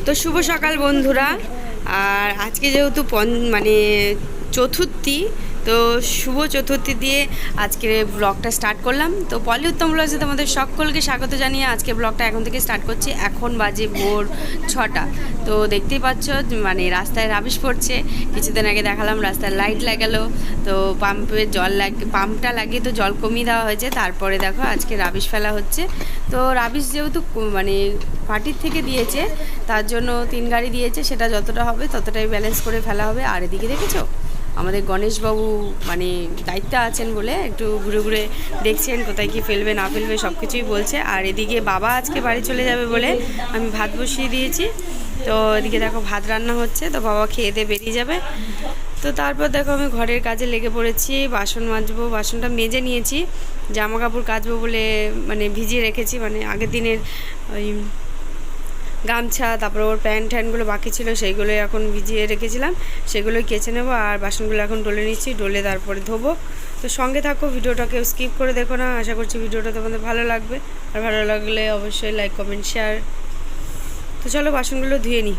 তো শুভ সকাল বন্ধুরা। আর আজকে যেহেতু মানে চতুর্থী, তো শুভ চতুর্থী দিয়ে আজকে ব্লগটা স্টার্ট করলাম। তো পলিউত্তম ব্লগসে তোমাদের সকলকে স্বাগত জানিয়ে আজকে ব্লগটা এখন থেকে স্টার্ট করছি। এখন বাজে ভোর 6টা। তো দেখতেই পাচ্ছ মানে রাস্তায় রাবিশ পড়ছে। কিছুদিন আগে দেখালাম রাস্তায় লাইট লাগালো, তো পাম্পটা লাগিয়ে তো জল কমিয়ে দেওয়া হয়েছে। তারপরে দেখো আজকে রাবিশ ফেলা হচ্ছে। তো রাবিশ যেহেতু মানে পার্টির থেকে দিয়েছে, তার জন্য 3 গাড়ি দিয়েছে, সেটা যতটা হবে ততটাই ব্যালেন্স করে ফেলা হবে। আর এদিকে দেখেছো আমাদের গণেশবাবু মানে দায়িত্বে আছেন বলে একটু ঘুরে ঘুরে দেখছেন কোথায় কি ফেলবে না ফেলবে সব কিছুই বলছে। আর এদিকে বাবা আজকে বাড়ি চলে যাবে বলে আমি ভাত বসিয়ে দিয়েছি। তো এদিকে দেখো ভাত রান্না হচ্ছে, তো বাবা খেয়ে দিয়ে বেরিয়ে যাবে। তো তারপর দেখো আমি ঘরের কাজে লেগে পড়েছি, বাসন মাজবো। বাসনটা মেজে নিয়েছি, জামা কাপড় কাচবো বলে মানে ভিজিয়ে রেখেছি, মানে আগের দিনের ওই গামছা, তারপর ওর প্যান্ট ট্যান্টগুলো বাকি ছিল সেইগুলো এখন ভিজিয়ে রেখেছিলাম, সেগুলোই কেচে নেবো। আর বাসনগুলো এখন ডলে নিচ্ছি, ডলে তারপরে ধোবো। তো সঙ্গে থাকো, ভিডিওটাকে স্কিপ করে দেখো না। আশা করছি ভিডিওটা তোমাদের ভালো লাগবে, আর ভালো লাগলে অবশ্যই লাইক কমেন্ট শেয়ার। তো চলো বাসনগুলো ধুয়ে নিই।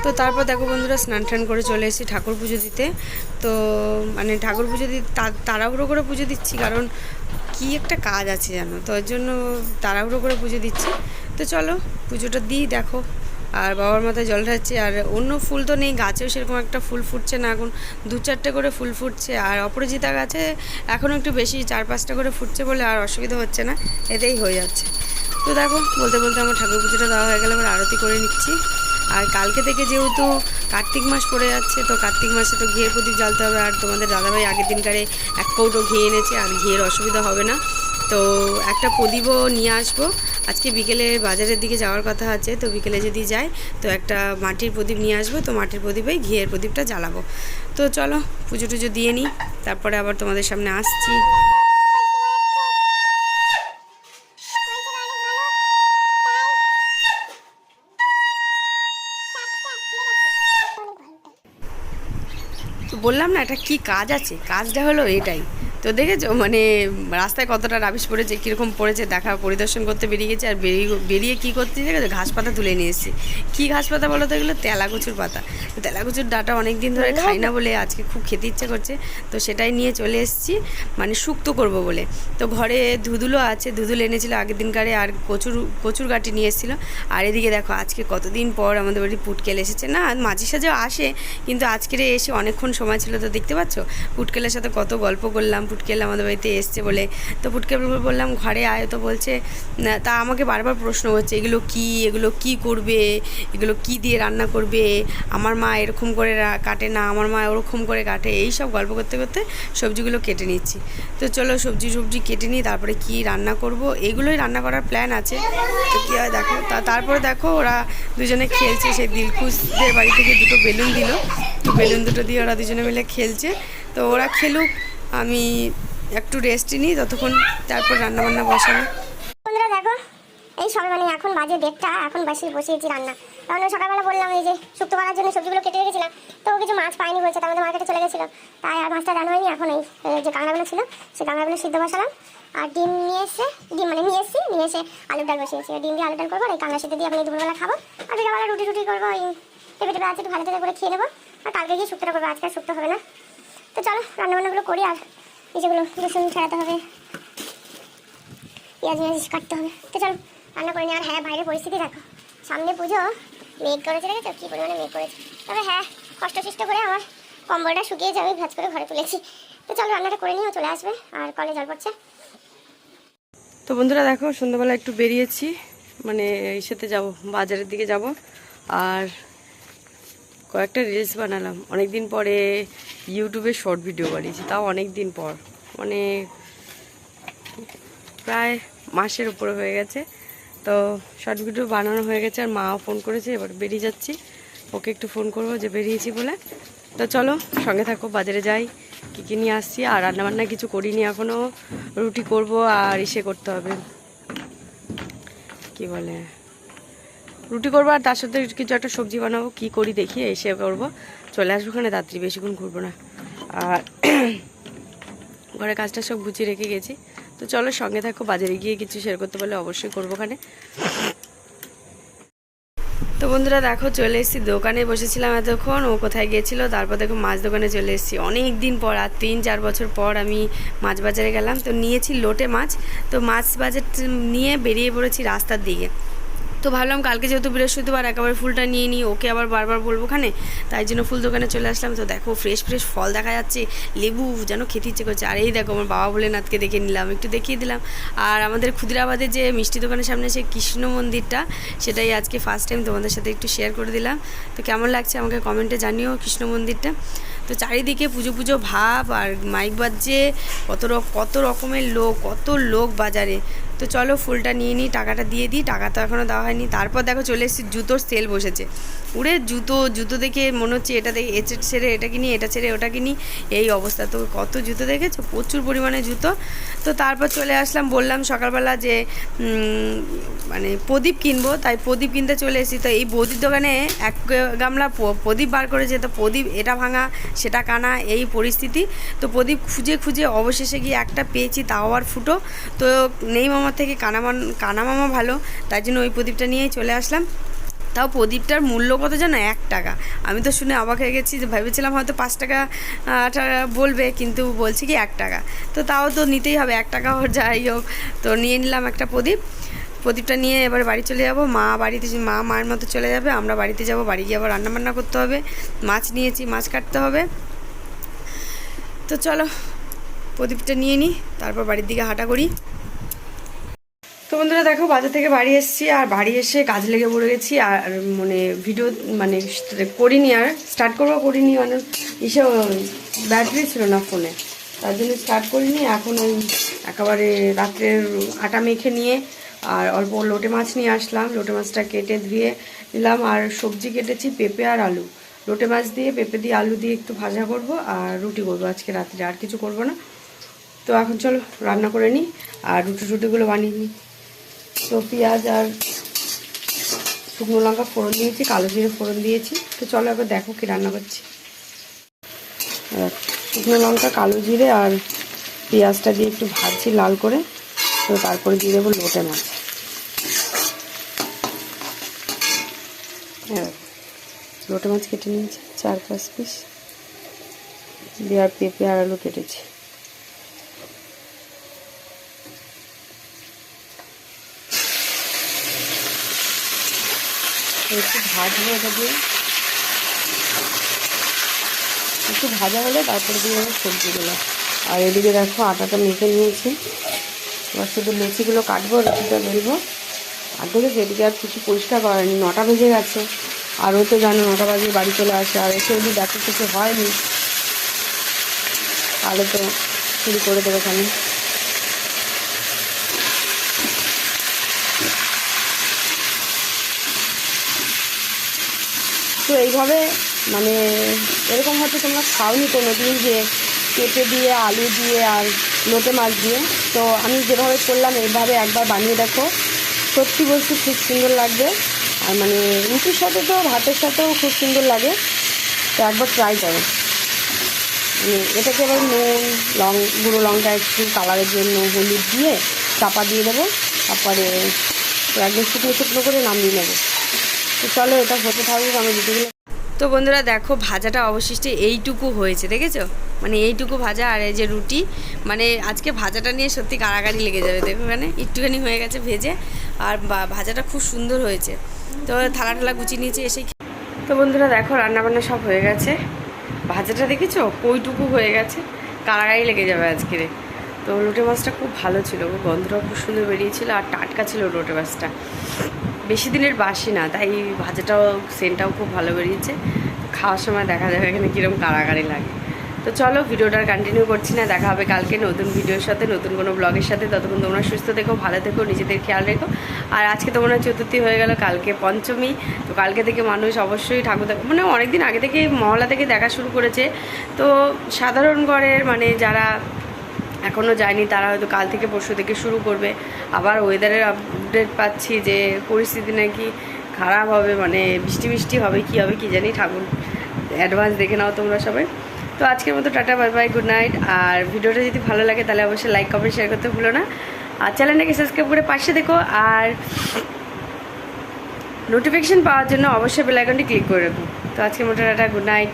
তো তারপর দেখো বন্ধুরা স্নান টান করে চলে এসেছি ঠাকুর পুজো দিতে। তো মানে ঠাকুর পুজো দিতে তাড়াহুড়ো করে পুজো দিচ্ছি, কারণ কি একটা কাজ আছে জানো, তো ওর জন্য তাড়াহুড়ো করে পুজো দিচ্ছি। তো চলো পুজোটা দিই। দেখো আর বাবার মাথায় জল ঢালছে। আর অন্য ফুল তো নেই, গাছেও সেরকম একটা ফুল ফুটছে না, এখন 2-4টে করে ফুল ফুটছে। আর অপরাজিতা গাছে এখনও একটু বেশি 4-5টা করে ফুটছে বলে আর অসুবিধা হচ্ছে না, এতেই হয়ে যাচ্ছে। তো দেখো বলতে বলতে আমার ঠাকুর পুজোটা দেওয়া হয়ে গেলে এবার আরতি করে নিচ্ছি। আর কালকে থেকে যেহেতু কার্তিক মাস পড়ে যাচ্ছে, তো কার্তিক মাসে তো ঘিয়ের প্রদীপ জ্বালতে হবে। আর তোমাদের দাদাভাই আগের দিনকারে 1 কৌটো ঘি এনেছে, আর ঘিয়ের অসুবিধা হবে না। তো একটা প্রদীপও নিয়ে আসবো। আজকে বিকেলে বাজারের দিকে যাওয়ার কথা আছে, তো বিকেলে যদি যাই তো একটা মাটির প্রদীপ নিয়ে আসবো। তো মাটির প্রদীপেই ঘিয়ের প্রদীপটা জ্বালাবো। তো চলো পুজো টুজো দিয়ে নিই, তারপরে আবার তোমাদের সামনে আসছি। তো বললাম না এটা কি কাজ আছে, কাজটা হলো এটাই। তো দেখেছো মানে রাস্তায় কতটা রাবিশ পড়েছে, কীরকম পড়েছে দেখা পরিদর্শন করতে বেরিয়ে গেছে। আর বেরিয়ে কী করতে দেখেছো, ঘাস পাতা তুলে নিয়ে এসেছি। কী ঘাস পাতা বলো তো, এগুলো তেলাকুচুর পাতা। তো তেলাকুচুর ডাটা অনেক দিন ধরে খাই না বলে আজকে খুব খেতে ইচ্ছে করছে, তো সেটাই নিয়ে চলে এসেছি, মানে শুক্তো করব বলে। তো ঘরে ধুদুলো আছে, ধুদুল এনেছিল আগের দিনকারে, আর কচুর গাঁটি নিয়ে এসেছিলো। আর এদিকে দেখো আজকে কতদিন পর আমাদের বাড়ি পুটকেল এসেছে, না মাঝে সাঝেও আসে, কিন্তু আজকের এসে অনেকক্ষণ সময় ছিল। তো দেখতে পাচ্ছ পুটকেলের সাথে কত গল্প করলাম, পুটকেল আমাদের বাড়িতে এসছে বলে। তো পুটকেল বললাম ঘরে আয়, তো বলছে তা আমাকে বারবার প্রশ্ন করছে এগুলো কি করবে, এগুলো কি দিয়ে রান্না করবে, আমার মা এরকম করে কাটে না, আমার মা ওরকম করে কাটে, এই সব গল্প করতে করতে সবজিগুলো কেটে নিচ্ছি। তো চলো সবজি কেটে নিই, তারপরে কি রান্না করব, এগুলোই রান্না করার প্ল্যান আছে। তো কী হয় দেখো। তারপরে দেখো ওরা দুজনে খেলছে, সেই দিলখুশদের বাড়ি থেকে দুটো বেলুন দিল, তো বেলুন দুটো দিয়ে ওরা দুজনে মিলে খেলছে। তো ওরা খেলুক, আমি একটু রেস্ট নিই ততক্ষণ, তারপর রান্নাবান্না বসাবো। বন্ধুরা দেখো, এই সবে মানে এখন বাজে 1:30, এখন বসিয়েছি রান্না। কারণ সকালবেলা বললাম এই যে শুক্তো করার জন্য সবজিগুলো কেটে রেখেছিলাম, তো কিছু মাছ পাইনি বলছে, তার মধ্যে মার্কেটে চলে গেছিলো, তাই আর মাছটা রান্না হয়নি। এখন এই যে কাঁকড়াগুলো ছিল সেই কাঁকড়াগুলো সিদ্ধ বসালাম, আর ডিম নিয়ে এসে আলুর ডাল বসিয়েছি। ডিম দিয়ে আলুর ডাল করবো, এই কাঁকড়া সিদ্ধ দিয়ে আপনি দুপুরবেলা খাবো, আর বিকালবেলা রুটি করবো, এই টেপে আছে একটু ভালো করে খেয়ে নেবো, আর কালকে গিয়ে শুক্তোটা করবো, আজকে আর শুক্তো হবে না। তো চলো রান্নাবান্নাগুলো করি, আর যেগুলো রসুন ছাড়াতে হবে, পেঁয়াজ কাটতে হবে। তো চলো রান্না করে নিই। আর হ্যাঁ, বাইরের পরিস্থিতি দেখো, সামনে পুজো, মেঘ করেছে, দেখেছো কী পরিমাণে মেঘ করেছে। তবে হ্যাঁ, কষ্ট করে আমার কম্বলটা শুকিয়ে যাবে, ভাজ করে ঘরে তুলেছি। তো চলো রান্নাটা করে নিও, চলে আসবে, আর কলে জল পড়ছে। তো বন্ধুরা দেখো, সন্ধ্যাবেলা একটু বেরিয়েছি, মানে ইসেতে যাব, বাজারের দিকে যাব, আর কয়েকটা রিলস বানালাম। অনেক দিন পরে ইউটিউবে শর্ট ভিডিও বানিয়েছি, তাও অনেক দিন পর, মানে প্রায় মাসের উপরে হয়ে গেছে। তো শর্ট ভিডিও বানানো হয়ে গেছে, আর মাও ফোন করেছে, এবার বেরিয়ে যাচ্ছি, ওকে একটু ফোন করবো যে বেরিয়েছি বলে। তো চলো সঙ্গে থাকো, বাজারে যাই, কী নিয়ে আসছি। আর রান্নাবান্না কিছু করিনি এখনও, রুটি করব, আর ইসে করতে হবে, কি বলে, রুটি করবো, আর তার সাথে কিছু একটা সবজি বানাবো, কি করি দেখি, এসে করবো, চলে আসবো ওখানে তাড়াতাড়ি, বেশিক্ষণ ঘুরবো না। আর ঘরে কাজটা সব গুছিয়ে রেখে গেছি। তো চলো সঙ্গে থাকো, বাজারে গিয়ে কিছু শেয়ার করতে পারলে অবশ্যই করবো ওখানে। তো বন্ধুরা দেখো, চলে এসেছি, দোকানে বসেছিলাম এতক্ষণ, ও কোথায় গিয়েছিল, তারপর দেখো মাছ দোকানে চলে এসেছি। অনেক দিন পর, আর 3-4 বছর পর আমি মাছ বাজারে গেলাম। তো নিয়েছি লোটে মাছ, তো মাছ বাজার নিয়ে বেরিয়ে পড়েছি রাস্তার দিকে। তো ভাবলাম কালকে যেহেতু বৃহস্পতিবার, একেবারে ফুলটা নিয়ে নিই, ওকে আবার বারবার বলবো ওখানে, তাই জন্য ফুল দোকানে চলে আসলাম। তো দেখো ফ্রেশ ফল দেখা যাচ্ছে, লেবু যেন খেতে ইচ্ছে করছে। আর এই দেখো আমার বাবা ভোলেনাথকে দেখে নিলাম, একটু দেখিয়ে দিলাম। আর আমাদের ক্ষুদিরাবাদে যে মিষ্টি দোকানের সামনে সেই কৃষ্ণ মন্দিরটা, সেটাই আজকে ফার্স্ট টাইম তোমাদের সাথে একটু শেয়ার করে দিলাম। তো কেমন লাগছে আমাকে কমেন্টে জানিও কৃষ্ণ মন্দিরটা। তো চারিদিকে পুজো ভাব, আর মাইক বাজছে, কত রকমের লোক, কত লোক বাজারে। তো চলো ফুলটা নিয়ে নিই, টাকাটা দিয়ে দিই, টাকা তো এখনও দেওয়া হয়নি। তারপর দেখো চলে এসেছি, জুতোর সেল বসেছে। উড়ে জুতো দেখে মনে হচ্ছে এটা দেখে ছেড়ে এটা কিনি, এটা ছেড়ে ওটা কিনি, এই অবস্থা। তো কত জুতো দেখেছো, প্রচুর পরিমাণে জুতো। তো তারপর চলে আসলাম, বললাম সকালবেলা যে মানে প্রদীপ কিনবো, তাই প্রদীপ কিনতে চলে এসেছি। তো এই বৌদির দোকানে 1 গামলা প্রদীপ বার করেছে, তো প্রদীপ এটা ভাঙা সেটা কানা, এই পরিস্থিতি। তো প্রদীপ খুঁজে অবশেষে গিয়ে একটা পেয়েছি, তাও আর ফুটো। তো নেই মামার থেকে কানা মামা ভালো, তাই জন্য ওই প্রদীপটা নিয়েই চলে আসলাম। তাও প্রদীপটার মূল্য কত জানো, 1 টাকা। আমি তো শুনে অবাক হয়ে গেছি, যে ভেবেছিলাম হয়তো 5 টাকা বলবে, কিন্তু বলছি কি 1 টাকা। তো তাও তো নিতেই হবে, 1 টাকা হোক যাই হোক। তো নিয়ে নিলাম একটা প্রদীপটা নিয়ে এবার বাড়ি চলে যাব। মায়ের মতো চলে যাবে, আমরা বাড়িতে যাব, বাড়ি গিয়ে আবার রান্নাবান্না করতে হবে। মাছ নিয়েছি, মাছ কাটতে হবে। তো চলো প্রদীপটা নিয়ে নিই, তারপর বাড়ির দিকে হাঁটা করি। তো বন্ধুরা দেখো, বাজার থেকে বাড়ি এসেছি, আর বাড়ি এসে কাজ লেগে পড়ে গেছি। আর মানে ভিডিও মানে করিনি, আর স্টার্ট করিনি, মানে এসব ব্যাটারি ছিল না ফোনে, তার জন্য স্টার্ট করিনি। এখন ওই একেবারে রাত্রের আটা মেখে নিয়ে, আর অল্প লোটে মাছ নিয়ে আসলাম, লোটে মাছটা কেটে ধুয়ে নিলাম। আর সবজি কেটেছি পেঁপে আর আলু, লোটে মাছ দিয়ে পেঁপে দিয়ে আলু দিয়ে একটু ভাজা করব, আর রুটি করবো আজকে রাত্রে, আর কিছু করব না। তো এখন চলো রান্না করে নিই, আর রুটিগুলো বানিয়ে নিই। তো পেঁয়াজ আর শুকনো লঙ্কা ফোড়ন দিয়েছি, কালো জিরে ফোড়ন দিয়েছি। তো চলো একবার দেখো কি রান্না করছি। শুকনো লঙ্কা, কালো জিরে আর পেঁয়াজটা দিয়ে একটু ভাজছি লাল করে। তো তারপরে দিয়ে দেবো লোটে মাছ। হ্যাঁ, লোটে মাছ কেটে নিয়েছি 4-5 পিস দিয়ে, আর পেঁপে আর আলু কেটেছি। একটু ভাজবো, এটা দিয়ে একটু ভাজা হলে তারপরে দিয়ে দেবো সবজিগুলো। আর এদিকে দেখো আটাটা মেখে নিয়েছি, এবার শুধু লেচিগুলো কাটবো, রুটিটা বেলবো। আর দেখেছি এদিকে আর কিছু পরিষ্কার করেনি, 9টা বেজে গেছে। আর ও তো জানো 9টা বাজে বাড়ি চলে আসে, আর এসে যদি দেখো কিছু হয়নি তাহলে তো শুরু করে দেবে এখানে। তো এইভাবে মানে এরকম হয়তো তোমরা খাওনি কোনো দিন, যে পেঁপে দিয়ে আলু দিয়ে আর লোটে মাছ দিয়ে। তো আমি যেভাবে করলাম এইভাবে একবার বানিয়ে দেখো, সত্যি বলছি খুব সুন্দর লাগবে। আর মানে রুটির সাথে তো ভাতের সাথেও খুব সুন্দর লাগে। তো একবার ট্রাই করো। এটাকে এবার নুন, গুঁড়ো লঙ্কা, একটু কালারের জন্য হলুদ দিয়ে চাপা দিয়ে দেবো, তারপরে একদম শুকনো শুকনো করে নামিয়ে নেবো। তো চলো এটা হতে থাকুক, আমি রুটিগুলো। তো বন্ধুরা দেখো ভাজাটা অবশিষ্টে এইটুকু হয়েছে, দেখেছো? মানে এইটুকু ভাজা, আর এই যে রুটি, মানে আজকে ভাজাটা নিয়ে সত্যি কাড়াকাড়ি লেগে যাবে। দেখো মানে একটুখানি হয়ে গেছে ভেজে, আর ভাজাটা খুব সুন্দর হয়েছে। তো থালা ঠালা গুছিয়ে নিয়েছে এসে। তো বন্ধুরা দেখো রান্নাবান্না সব হয়ে গেছে, ভাজাটা দেখেছো কইটুকু হয়ে গেছে, কাড়াকাড়ি লেগে যাবে আজকের। তো লোটে মাছটা খুব ভালো ছিল, গন্ধটাও খুব সুন্দর বেরিয়েছিল, আর টাটকা ছিল লোটে মাছটা, বেশি দিনের বাসি না, তাই ভাজাটাও সেন্টটাও খুব ভালো বেরিয়েছে। খাওয়ার সময় দেখা যাবে এখানে কীরকম কাড়াকাড়ি লাগে। তো চলো ভিডিওটা কন্টিনিউ করছি না, দেখা হবে কালকে নতুন ভিডিওর সাথে, নতুন কোনো ব্লগের সাথে। ততক্ষণ তোমরা সুস্থ থেকো, ভালো থেকো, নিজেদের খেয়াল রেখো। আর আজকে তোমরা চতুর্থী হয়ে গেল, কালকে পঞ্চমী। তো কালকে থেকে মানুষ অবশ্যই ঠাকুর দেখা, মানে অনেকদিন আগে থেকে মহলা থেকে দেখা শুরু করেছে। তো সাধারণ ঘরের মানে যারা এখনও যায়নি তারা হয়তো কাল থেকে পরশু থেকে শুরু করবে। আবার ওয়েদারের আপডেট পাচ্ছি যে পরিস্থিতি নাকি খারাপ হবে, মানে বৃষ্টি বৃষ্টি হবে, কি হবে কি জানি, ঠাকুর অ্যাডভান্স দেখে নাও তোমরা সবাই। তো আজকের মতো tata, bye bye, good night. আর ভিডিওটা যদি ভালো লাগে তাহলে অবশ্যই লাইক কমেন্ট শেয়ার করতে ভুলো না, আর চ্যানেলটাকে সাবস্ক্রাইব করে পাশে দেখো, আর নোটিফিকেশান পাওয়ার জন্য অবশ্যই বেল আইকনটি ক্লিক করে রাখো। তো আজকের মতো টাটা, গুড নাইট।